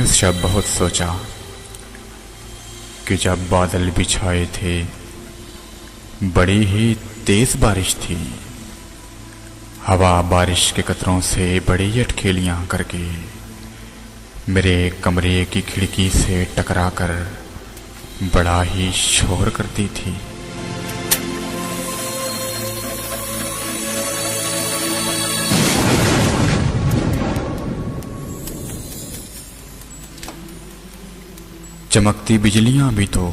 उस शब बहुत सोचा कि जब बादल बिछाए थे बड़ी ही तेज बारिश थी। हवा बारिश के कतरों से बड़ी अटखेलियां करके मेरे कमरे की खिड़की से टकराकर बड़ा ही शोर करती थी। चमकती बिजलियां भी तो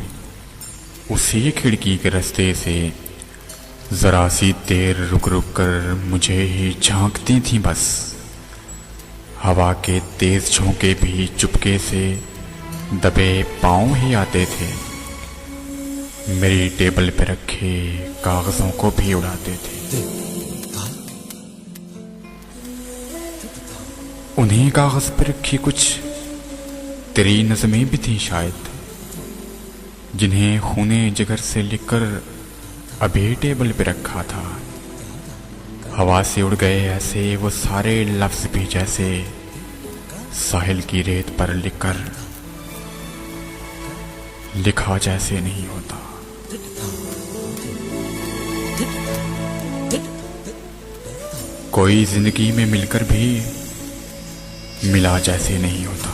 उसी खिड़की के रास्ते से जरा सी देर रुक रुक कर मुझे ही झांकती थीं बस। हवा के तेज झोंके भी चुपके से दबे पांव ही आते थे। मेरी टेबल पे रखे कागजों को भी उड़ाते थे। उन्हीं कागज पर रखी कुछ तेरी नज़में भी थी शायद, जिन्हें खूने जिगर से लिखकर अभी टेबल पे रखा था। हवा से उड़ गए ऐसे वो सारे लफ्ज भी जैसे साहिल की रेत पर लिखा जैसे नहीं होता। कोई जिंदगी में मिलकर भी मिला जैसे नहीं होता।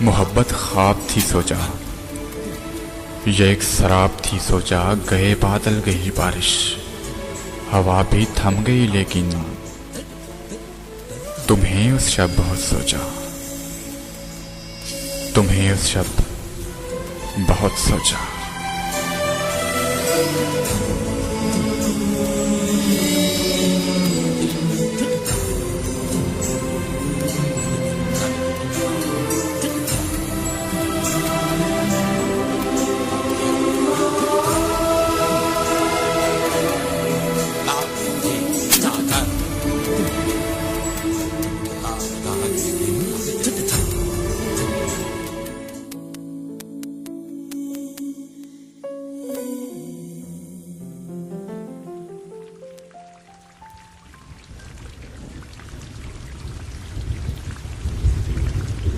मोहब्बत ख्वाब थी सोचा, ये एक शराब थी सोचा। गए बादल गई बारिश, हवा भी थम गई, लेकिन तुम्हें उस शब बहुत सोचा, तुम्हें उस शब बहुत सोचा।